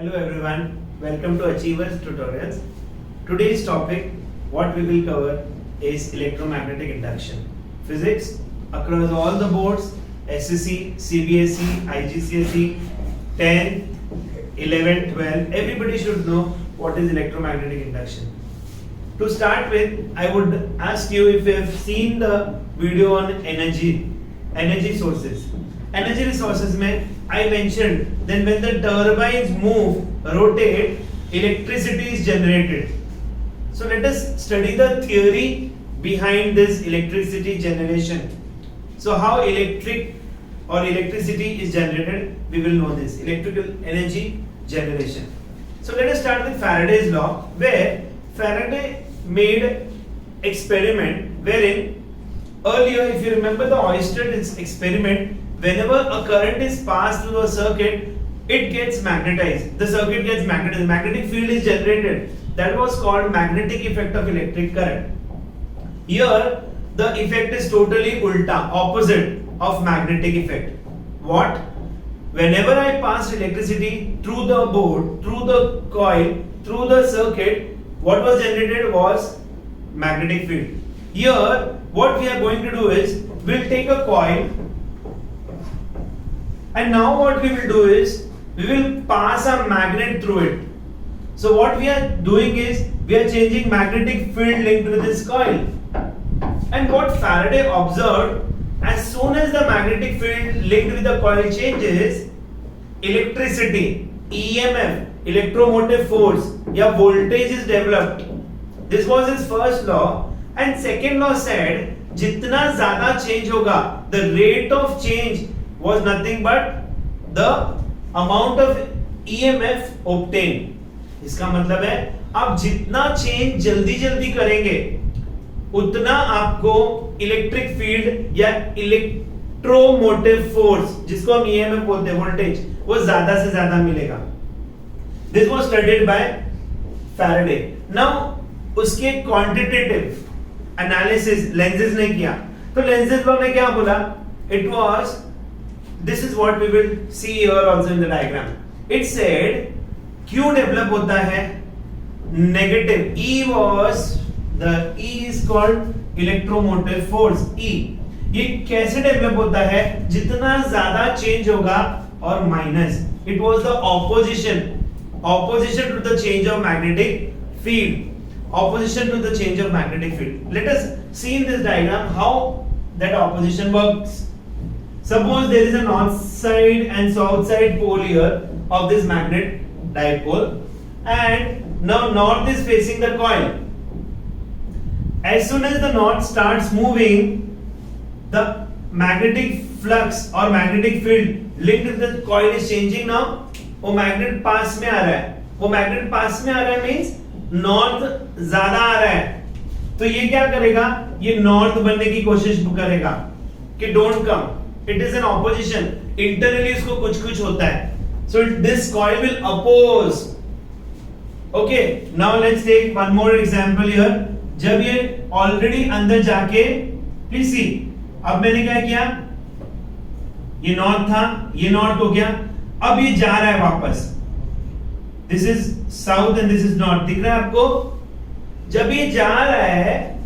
Hello everyone, welcome to Achievers Tutorials. Today's topic, what we will cover is electromagnetic induction. Physics across all the boards, SSC, CBSE, IGCSE, 10, 11, 12, everybody should know what is electromagnetic induction. To start with, I would ask you if you have seen the video on energy sources. Energy resources mein I mentioned then when the turbines move, rotate, electricity is generated. So let us study the theory behind this electricity generation. So how electricity is generated, we will know this, electrical energy generation. So let us start with Faraday's law, where Faraday made experiment wherein earlier, if you remember the oyster experiment, whenever a current is passed through a circuit, it gets magnetized. The circuit gets magnetized. Magnetic field is generated. That was called magnetic effect of electric current. Here, the effect is totally ulta, opposite of magnetic effect. What? Whenever I pass electricity through the board, through the coil, through the circuit, what was generated was magnetic field. Here, what we are going to do is, we'll take a coil, and now what we will do is, we will pass a magnet through it. So what we are doing is, we are changing magnetic field linked with this coil. And what Faraday observed, as soon as the magnetic field linked with the coil changes, electricity, EMF, electromotive force, या voltage is developed. This was his first law. And second law said, जितना ज़्यादा change होगा, the rate of change was nothing but the amount of EMF obtained. इसका मतलब है आप जितना change जल्दी जल्दी करेंगे उतना आपको इलेक्ट्रिक फील्ड या इलेक्ट्रोमोटिव फोर्स, जिसको हम EMF बोलते हैं, वोल्टेज, वो ज्यादा से ज्यादा मिलेगा. This was studied by Faraday. Now उसके क्वांटिटेटिव एनालिसिस लेंसेज ने किया. तो लेंसेज लॉ ने क्या बोला? It was, this is what we will see here also in the diagram. It said Q develop होता है negative. E was the E is called electromotive force. E ये कैसे develop होता है? जितना ज़्यादा change होगा और minus. It was the opposition to the change of magnetic field. Opposition to the change of magnetic field. Let us see in this diagram how that opposition works. Suppose there is a north side and south side pole here of this magnet dipole, and now north is facing the coil. As soon as the north starts moving, the magnetic flux or magnetic field linked with the coil is changing now. वो magnet पास में आ रहा है. वो magnet पास में आ रहा है means north ज़्यादा आ रहा है. तो ये क्या करेगा? ये north बनने की कोशिश करेगा कि don't come. It is an opposition. Internally इसको कुछ होता है. So this coil will oppose. Okay. Now let's take one more example here. जब ये already अंदर जाके, please see. अब मैंने क्या किया? ये north था, ये north हो गया. अब ये जा रहा है वापस. This is south and this is north. दिख रहा है आपको? जब ये जा रहा है,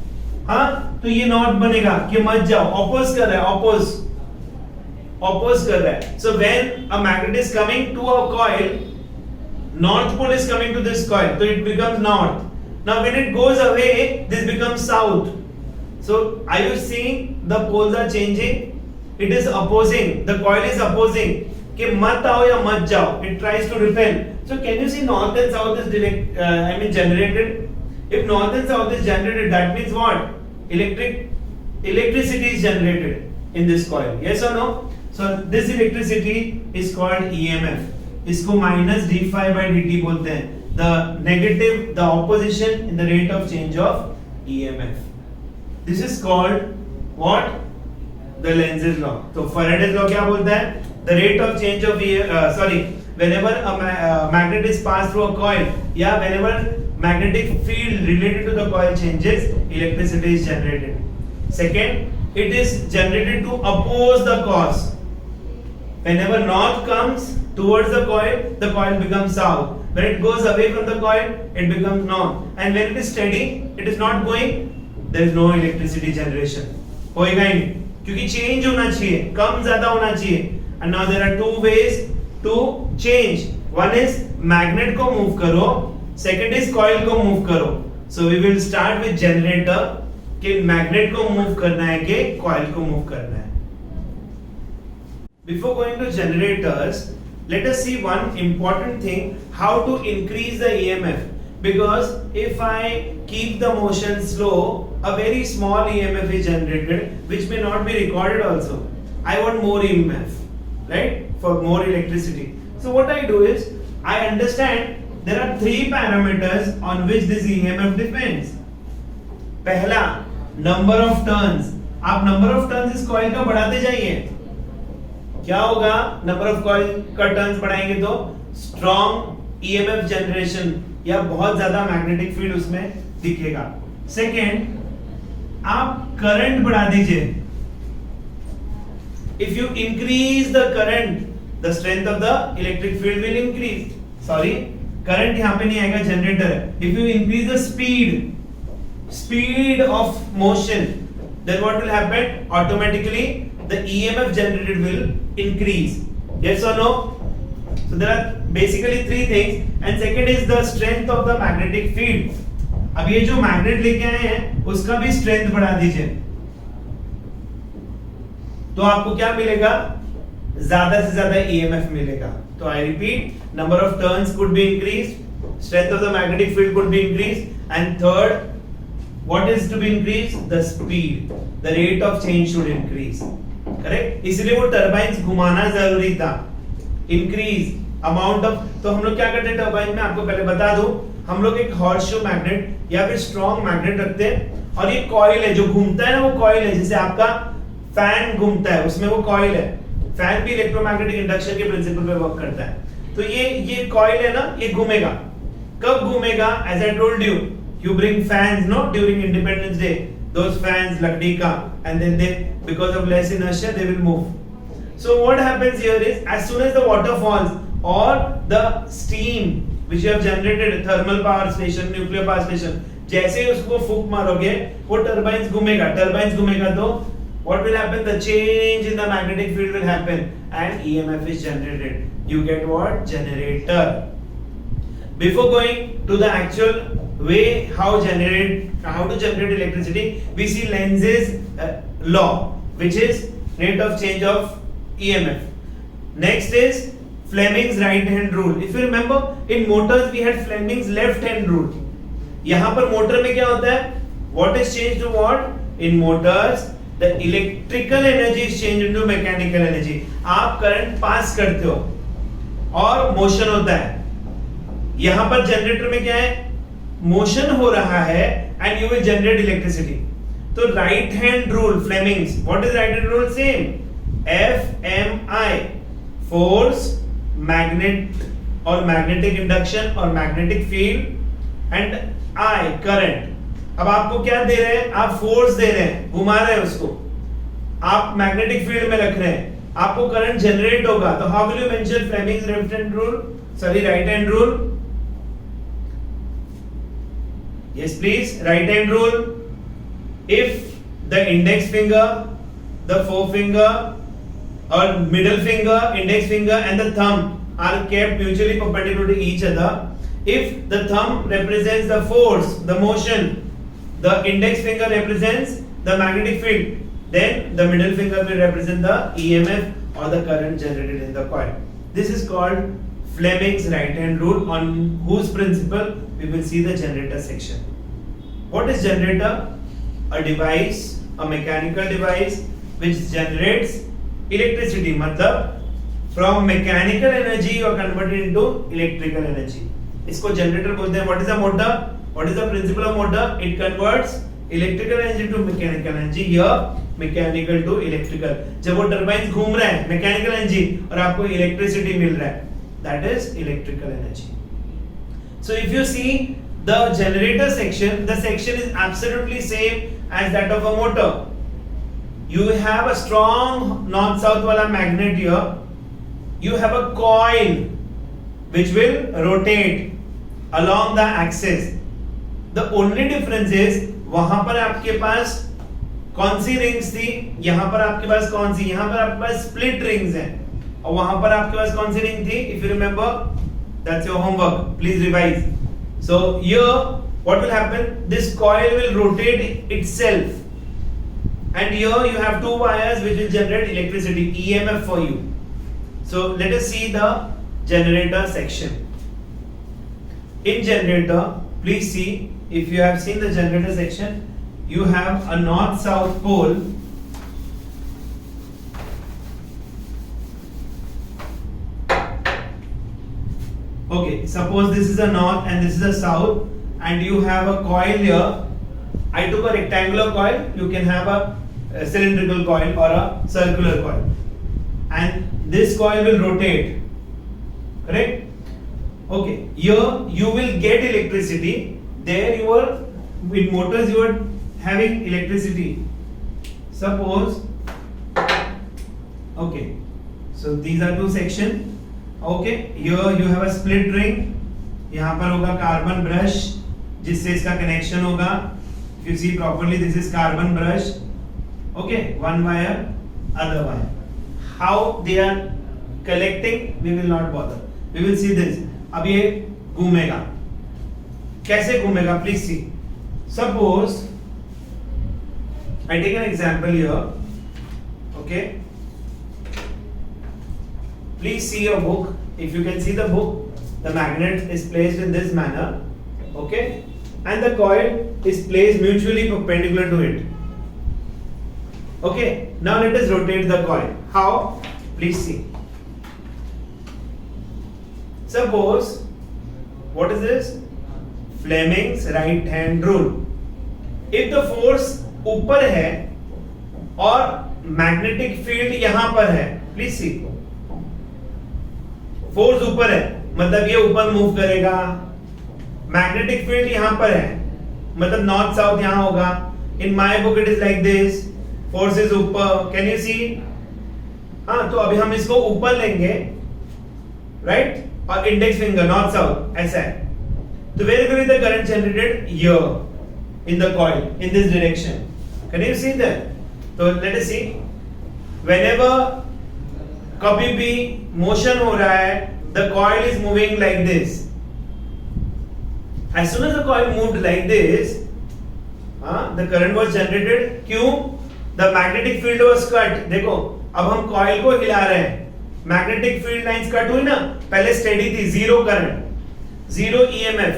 हाँ, तो ये north बनेगा कि मत जाओ. Oppose कर रहा है, oppose कर रहा है. So when a magnet is coming to a coil, north pole is coming to this coil, so it becomes north. Now when it goes away, this becomes south. So are you seeing the poles are changing? It is opposing. The coil is opposing. कि मत आओ या मत जाओ. It tries to repel. So can you see north and south is generated? If north and south is generated, that means what? Electricity is generated in this coil. Yes or no? So this electricity is called EMF. इसको minus d phi by dt बोलते हैं. The negative, the opposition in the rate of change of EMF. This is called what? The Lenz's law. So Faraday's law क्या बोलता है? The rate of change of whenever a magnet is passed through a coil, या whenever magnetic field related to the coil changes, electricity is generated. Second, it is generated to oppose the cause. Whenever north comes towards the coil becomes south. When it goes away from the coil, it becomes north. And when it is steady, it is not going, there is no electricity generation. होएगा ही नहीं, क्योंकि change होना चाहिए, कम ज्यादा होना चाहिए. And now there are two ways to change. One is magnet को move करो, second is coil को move करो. So we will start with generator कि magnet को move करना है कि coil को move करना है. Before going to generators, let us see one important thing, how to increase the EMF. Because if I keep the motion slow, a very small EMF is generated which may not be recorded also. I want more EMF, right? For more electricity. So what I do is, I understand there are three parameters on which this EMF depends. पहला, number of turns. आप number of turns इस coil का बढ़ाते जाइए. क्या होगा? Number of coil का turns बढ़ाएंगे तो स्ट्रॉन्ग ईएमएफ जनरेशन या बहुत ज्यादा मैग्नेटिक फील्ड उसमें दिखेगा. सेकेंड, आप करंट बढ़ा दीजिए. If you increase the current, the strength of the electric field will increase. Sorry, current यहां पे नहीं आएगा, जनरेटर है. If you increase the speed of motion, then what will happen? Automatically the EMF generated will increase. Yes or no? So there are basically three things, and second is the strength of the magnetic field. अब ये जो magnet लेके आए हैं उसका भी strength बढ़ा दीजिए, तो आपको क्या मिलेगा? ज्यादा से ज्यादा EMF मिलेगा. तो I repeat, number of turns could be increased, strength of the magnetic field could be increased, and third, what is to be increased? The speed, the rate of change should increase. Correct? इसलिए वो टरबाइन्स घुमाना जरूरी था. Increase amount of, तो हम लोग क्या करते हैं टरबाइन में, आपको पहले बता दूं, हम लोग एक हॉर्सशू मैग्नेट या फिर स्ट्रॉन्ग मैग्नेट रखते हैं, और ये कॉइल है जो घूमता है ना, वो कॉइल है. जैसे आपका फैन घूमता है, उसमें वो कॉइल है. फैन भी इलेक्ट्रोमैग्नेटिक इंडक्शन के प्रिंसिपल पे वर्क करता है. तो ये कॉइल है ना, ये घूमेगा. कब घूमेगा? As I told you, you bring fans, no, during Independence Day, those fans lakdi ka, and then they, because of less inertia, they will move. So what happens here is, as soon as the water falls or the steam which you have generated, thermal power station, nuclear power station, जैसे ही उसको फूंक मारोगे वो turbines घूमेगा. तो what will happen? The change in the magnetic field will happen and EMF is generated. You get what? Generator. Before going to the actual way how to generate electricity, we see Lenz's law, which is rate of change of EMF. Next is Fleming's right hand rule. If you remember, in motors we had Fleming's left hand rule. यहाँ पर motor में क्या होता है? What is changed to what? In motors, the electrical energy is changed into mechanical energy. आप current pass करते हो और मोशन होता है. यहाँ पर जनरेटर में क्या है? मोशन हो रहा है and you will generate electricity. तो right hand rule, Fleming's. What is right hand rule? Same. FMI, force, magnet or magnetic induction or magnetic field, and I, current. अब आपको क्या दे रहे हैं? आप फोर्स दे रहे हैं, घुमा रहे हैं उसको, आप मैग्नेटिक फील्ड में रख रहे हैं, आपको करंट जनरेट होगा. तो how will you mention Fleming's right hand rule? right hand rule. Yes, please. Right hand rule. If the index finger, the forefinger or middle finger, index finger and the thumb are kept mutually perpendicular to each other, if the thumb represents the force, the motion, the index finger represents the magnetic field, then the middle finger will represent the EMF or the current generated in the coil. This is called Fleming's right hand rule, on whose principle we will see the generator section. What is generator? A device, a mechanical device which generates electricity. मतलब from mechanical energy you are converted into electrical energy. इसको generator बोलते हैं. What is a motor? What is the principle of motor? It converts electrical energy to mechanical energy. Here mechanical to electrical. जब वो turbines घूम रहे हैं mechanical energy और आपको electricity मिल रहा है, that is electrical energy. So if you see the generator section, the section is absolutely same as that of a motor. You have a strong north-south wala magnet here, you have a coil which will rotate along the axis. The only difference is वहां पर आपके पास कौन सी rings थी, यहां पर आपके पास कौन सी, यहां पर आपके पास स्प्लिट रिंग्स हैं, और वहां पर आपके पास कौन सी रिंग थी? If you remember, that's your homework, please revise. So here what will happen, this coil will rotate itself, and here you have two wires which will generate electricity, EMF for you. So let us see the generator section. In generator, please see, if you have seen the generator section, you have a north south pole. Okay, suppose this is a north and this is a south, and you have a coil here. I took a rectangular coil, you can have a cylindrical coil or a circular coil, and this coil will rotate, correct? Okay, here you will get electricity. There you are with motors, you are having electricity. Suppose, okay, so these are two sections. Okay, here you have a split ring, यहाँ पर होगा carbon brush जिससे इसका connection होगा. If you see properly, this is carbon brush. Okay, one wire, other wire. How they are collecting, we will not bother. We will see this. अब ये घूमेगा. कैसे घूमेगा? Please see. Suppose I take an example here. Okay. Please see your book. If you can see the book, the magnet is placed in this manner. Okay. And the coil is placed mutually perpendicular to it. Okay, now let us rotate the coil. How? Please see. Suppose, what is this? Fleming's right hand rule. If the force ऊपर है और magnetic field यहां पर है, please see. Force ऊपर है मतलब ये ऊपर मूव करेगा. मैग्नेटिक फील्ड यहां पर है मतलब नॉर्थ साउथ यहां होगा. In my book it is like this, force is ऊपर. कैन यू सी? हाँ, तो अभी हम इसको ऊपर लेंगे, राइट, और इंडेक्स फिंगर नॉर्थ साउथ ऐसा है. तो where will be the current generated? Here in the coil in this direction. Can you see that? तो लेट अस सी. व्हेनेवर कभी भी मोशन हो रहा है, the coil is moving like this. As soon as the coil moved like this, the current was generated. क्यों? The magnetic field was cut. देखो, अब हम coil को हिला रहे हैं. Magnetic field lines cut हुई ना? पहले steady थी, zero current, zero EMF.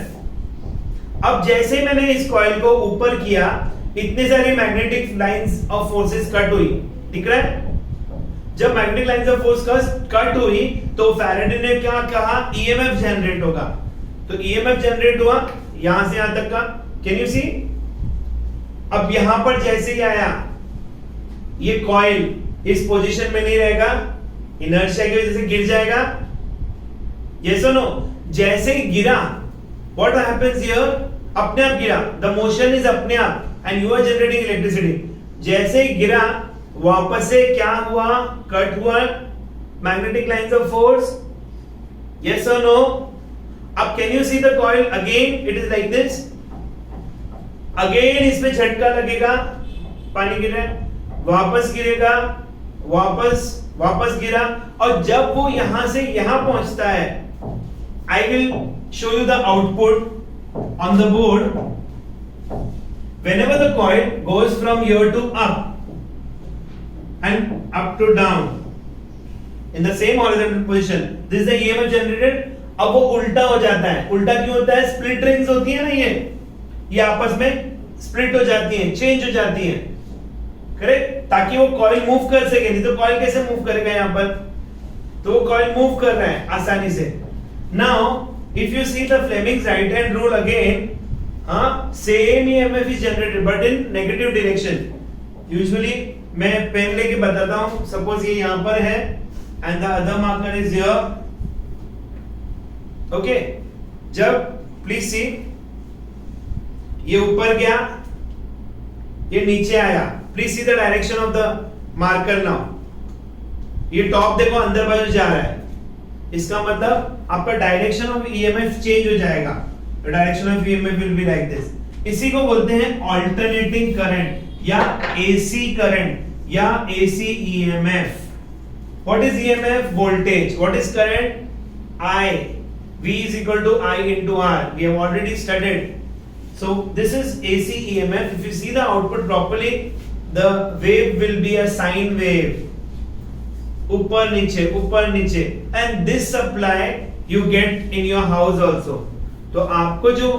अब जैसे मैंने इस coil को ऊपर किया, इतने सारी magnetic lines of forces cut हुई. दिख रहा है? जब magnetic lines of force cut हुई, तो Faraday ने क्या कहा? EMF generate होगा. तो EMF जनरेट हुआ यहां से यहां तक का. कैन यू सी? अब यहां पर जैसे ही आया, ये कॉइल इस पोजीशन में नहीं रहेगा, इनर्शिया की वजह से गिर जाएगा. यस और नो? जैसे ही गिरा, व्हाट हैपेंस हियर? अपने आप गिरा. द मोशन इज अपने आप and you are generating electricity. जैसे ही गिरा, वापस से क्या हुआ? कट हुआ magnetic lines of force. Yes और नो? अब can you see the coil again? It is like this. Again इस पे झटका लगेगा, पानी गिर रहा है, वापस गिरेगा, वापस गिरा, और जब वो यहां से यहां पहुंचता है, I will show you the output on the board. Whenever the coil goes from here to up and up to down in the same horizontal position, this is the EMF generated. अब वो उल्टा हो जाता है. उल्टा क्यों होता है? स्प्लिट रिंग्स होती है ना, ये आपस में स्प्लिट हो जाती हैं, चेंज हो जाती हैं, करेक्ट, ताकि वो कॉइल मूव कर सके. नहीं तो कॉइल कैसे मूव करेगा यहां पर? तो वो कॉइल मूव कर रहा है आसानी से. Now if you see the Fleming's right hand rule again, same EMF is generated but in negative direction. Usually मैं पेन लेके बताता हूं. सपोज ये यहां पर है and the other marker is here. Okay, जब प्लीज सी, ये ऊपर गया, ये नीचे आया. Please see the direction of the marker now. ये टॉप देखो अंदर बाजू जा रहा है, इसका मतलब आपका डायरेक्शन ऑफ ईएमएफ चेंज हो जाएगा. The direction of EMF will be like this. इसी को बोलते हैं ऑल्टरनेटिंग करंट या एसी करंट या AC EMF. What is EMF? Voltage. What is current? I. V is equal to I into R. We have already studied. So this is AC EMF. If you see the output properly, the wave will be a sine wave. ऊपर नीचे. And this supply you get in your house also. तो आपको जो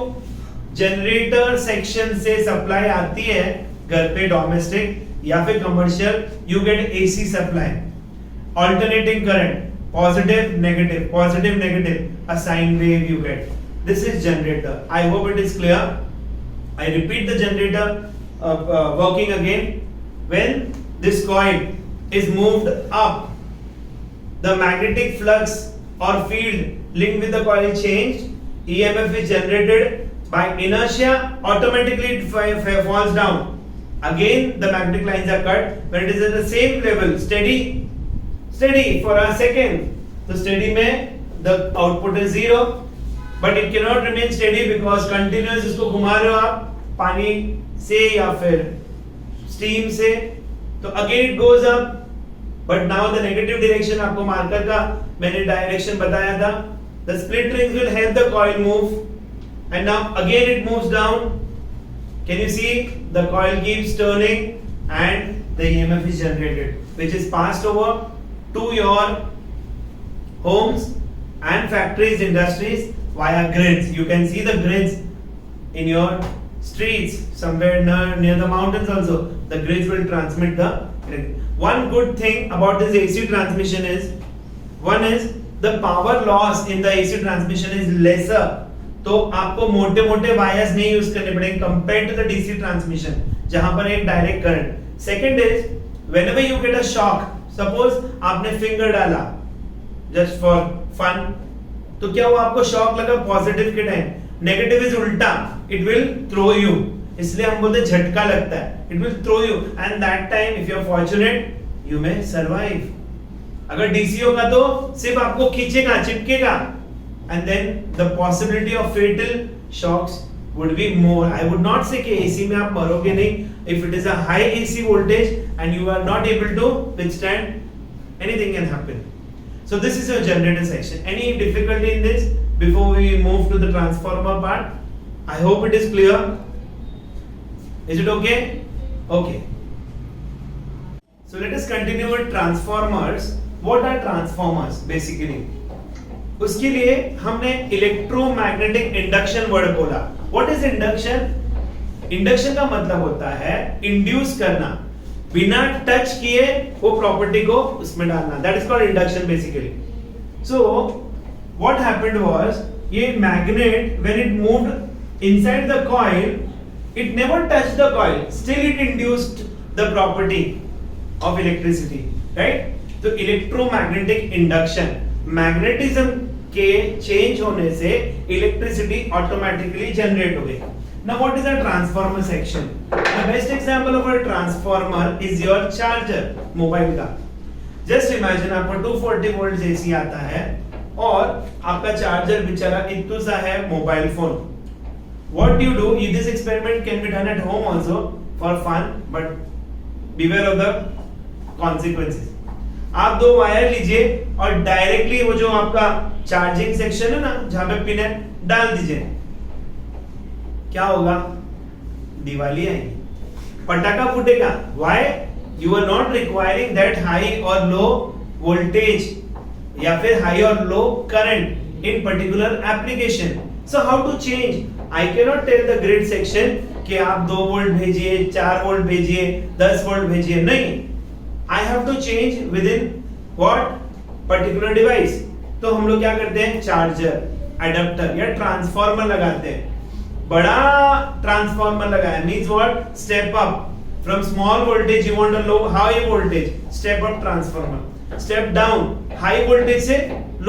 generator section से supply आती है घर पे डोमेस्टिक या फिर commercial, you get AC supply. Alternating current. Positive, negative, a sine wave you get. This is generator. I hope it is clear. I repeat the generator working again. When this coil is moved up, the magnetic flux or field linked with the coil changed. EMF is generated by inertia. Automatically it falls down. Again, the magnetic lines are cut. When it is at the same level, steady for a second. So steady में the output is 0, but it cannot remain steady because continuous इसको घुमा रहे हो आप पानी से या फिर steam से, तो again it goes up. But now the negative direction, आपको मार्कर का मैंने डायरेक्शन बताया था. The split rings will help the coil move, and now again it moves down. Can you see? The coil keeps turning and the EMF is generated, which is passed over to your homes and factories, industries via grids. You can see the grids in your streets, somewhere near the mountains also. The grids will transmit the grid. One good thing about this AC transmission is, one is the power loss in the AC transmission is lesser. तो आपको मोटे मोटे wires नहीं use करने पड़ेंगे compare to the DC transmission जहां पर एक direct current. Second is whenever you get a shock, suppose आपने फिंगर डाला जस्ट फॉर फन, तो क्या हुआ? आपको शॉक लगा पॉजिटिव के टाइम. नेगेटिव इज उल्टा, इट विल थ्रो यू. इसलिए हम बोलते हैं झटका लगता है, it will throw you, and that time if you are fortunate you may survive. अगर डीसी होगा तो सिर्फ आपको खींचेगा, चिपकेगा, and then the possibility of fatal shocks would be more. I would not say कि AC में आप मरोगे नहीं. If it is a high AC voltage and you are not able to withstand, anything can happen. So this is your generator section. Any difficulty in this before we move to the transformer part? I hope it is clear. Is it okay? Okay. So let us continue with transformers. What are transformers basically? उसके लिए हमने electromagnetic induction word बोला. What is induction? Induction का मतलब होता है induce करना, बिना टच किए वो प्रॉपर्टी को उसमें डालना. That is called induction basically. So what happened was, ये magnet when it moved inside the coil, it never touched the coil, still it induced the property of electricity, right? तो electromagnetic induction, magnetism के change होने से electricity automatically generate हो गई. Now what is a transformer section? The best example of a transformer is your charger mobile का. Just imagine आपका 240 volt AC आता है और आपका चार्जर बेचारा इतना सा है mobile phone. What you do, this experiment can be done at home also for fun, but beware of the consequences. आप 2 वायर लीजिए और डायरेक्टली वो जो आपका चार्जिंग सेक्शन है ना जहां पे पिन है डाल दीजिए. क्या होगा? दिवाली आएगी, पटाखा फूटेगा. Why? You are not requiring that high और लो वोल्टेज या फिर हाई और low current in particular application. So how to change? I can not tell the grid section कि आप 2 वोल्ट भेजिए, 4 वोल्ट भेजिए, 10 वोल्ट भेजिए. नहीं, I have to change within what particular device. तो हम लोग क्या करते हैं? चार्जर, एडाप्टर या ट्रांसफार्मर लगाते हैं. बड़ा ट्रांसफार्मर लगाया means what? Step up from small voltage you want a low high voltage, step up transformer. Step down high voltage से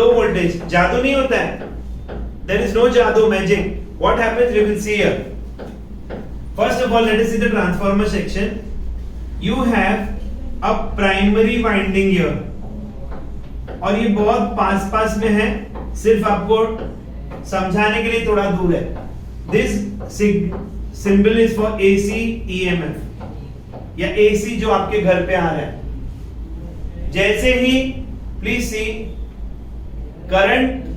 low voltage. जादू नहीं होता है. There is no जादू, magic. What happens we will see here. First of all, let us see the transformer section. You have a primary winding here. और ये बहुत पास पास में है, सिर्फ आपको समझाने के लिए थोड़ा दूर है। This symbol is for AC EMF या AC जो आपके घर पे आ रहा है। जैसे ही प्लीज सी करंट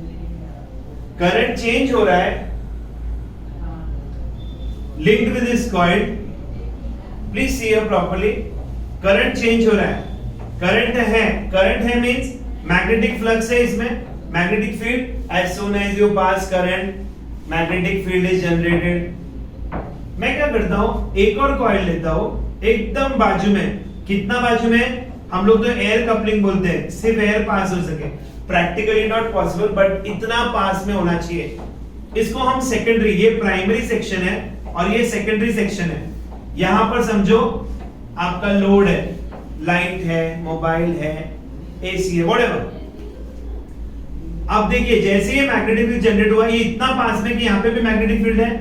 चेंज हो रहा है linked with this coil, please see here properly, current change हो रहा है, करंट है मींस मैग्नेटिक फ्लक्स है इसमें, magnetic field, as soon as you pass current magnetic field is generated. मैं क्या करता हूं, एक और कॉइल लेता हूं एकदम बाजू में, कितना बाजू में, हम लोग तो एयर कपलिंग बोलते हैं, सिर्फ एयर पास हो सके, प्रैक्टिकली नॉट पॉसिबल बट इतना पास में होना चाहिए। इसको हम सेकेंडरी, ये प्राइमरी सेक्शन है और ये सेकेंडरी सेक्शन है। यहां पर समझो आपका लोड है, लाइट है, मोबाइल है, एसी है, व्हाटएवर। अब देखिए जैसे ये मैग्नेटिक फील्ड जनरेट हुआ, ये इतना पास में कि यहां पे भी मैग्नेटिक फील्ड है,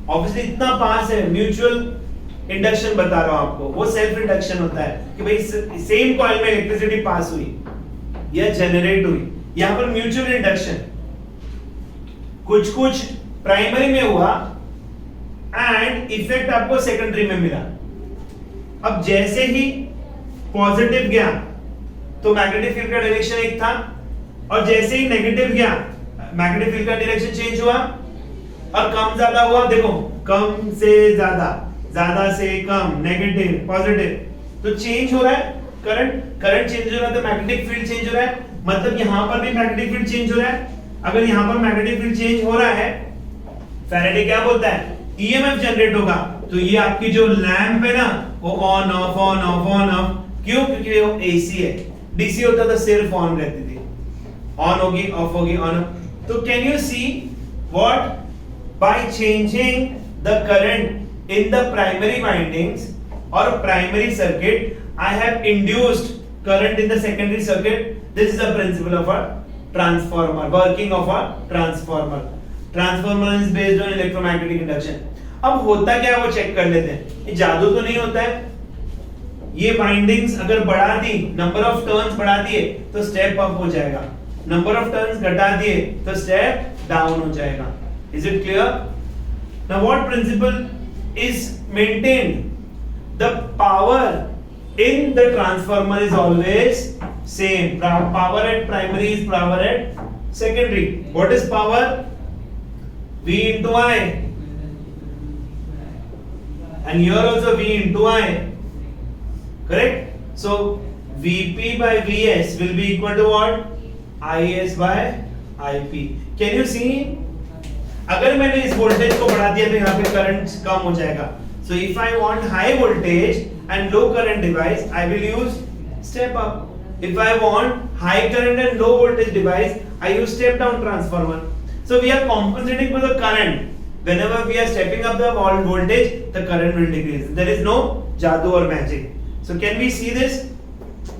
ऑब्वियसली इतना पास है, म्यूचुअल इंडक्शन बता रहा हूं आपको, वो सेल्फ इंडक्शन होता है कि भाई सेम कॉइल में इलेक्ट्रिसिटी पास हुई या जनरेट हुई, यहां पर म्यूचुअल इंडक्शन कुछ प्राइमरी में हुआ एंड इफेक्ट आपको सेकेंडरी में मिला। अब जैसे ही पॉजिटिव गया तो मैग्नेटिक फील्ड का डायरेक्शन एक था, और जैसे ही नेगेटिव गया मैग्नेटिक फील्ड का डायरेक्शन चेंज हुआ और कम ज्यादा हुआ, देखो कम से ज्यादा, ज्यादा से कम, नेगेटिव पॉजिटिव, तो चेंज हो रहा है करंट चेंज हो रहा है तो मैग्नेटिक फील्ड चेंज हो रहा है, मतलब यहां पर भी मैग्नेटिक फील्ड चेंज हो रहा है। अगर यहां पर मैग्नेटिक फील्ड चेंज हो रहा है, फैराडे क्या बोलता है, ईएमएफ जनरेट होगा, तो ये आपकी जो लैंप है ना वो on off on off on off, क्यों, क्योंकि वो एसी है, डीसी होता तो सिर्फ ऑन रहती थी, ऑन होगी ऑफ होगी ऑन। तो can you see what, by changing the current in the primary windings और primary circuit I have induced current in the secondary circuit. This is the principle of a transformer, working of a transformer. Transformer is based on electromagnetic induction. अब होता क्या है वो check कर लेते हैं, ये जादू तो नहीं होता है। ये वाइंडिंग्स अगर बढ़ा दी, नंबर ऑफ टर्न्स बढ़ा दिए तो स्टेप अप हो जाएगा, नंबर ऑफ टर्न्स घटा दिए तो स्टेप डाउन हो जाएगा। Is it clear? Now what principle is maintained? The power in the transformer is always same. Power at primary is power at secondary. What is power? V into I. And here also V into I. Correct? So Vp by Vs will be equal to what? Is by Ip. Can you see? अगर मैंने इस voltage को बढ़ा दिया तो यहाँ पे current कम हो जाएगा। So if I want high voltage and low current device, I will use step up. If I want high current and low voltage device, I use step down transformer. So we are compensating for the current. Whenever we are stepping up the voltage, the current will decrease. There is no jadoo or magic. So can we see this?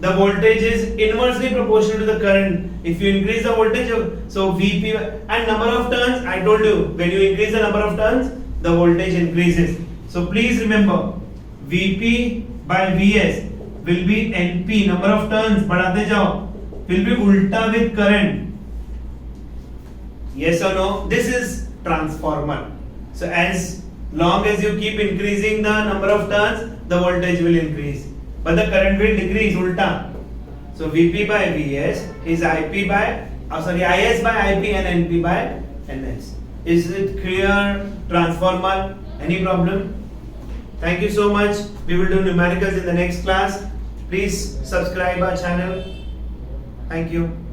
The voltage is inversely proportional to the current. If you increase the voltage, so Vp and number of turns, I told you, when you increase the number of turns, the voltage increases. So please remember, Vp by Vs will be Np, number of turns बढ़ाते जाओ, will be ulta with current. Yes or no? This is transformer. So as long as you keep increasing the number of turns, the voltage will increase, but the current will decrease ulta. So Vp by Vs is Ip by, Is by Ip and Np by Ns. Is it clear? Transformer? Any problem? Thank you so much. We will do numericals in the next class. Please subscribe our channel. Thank you.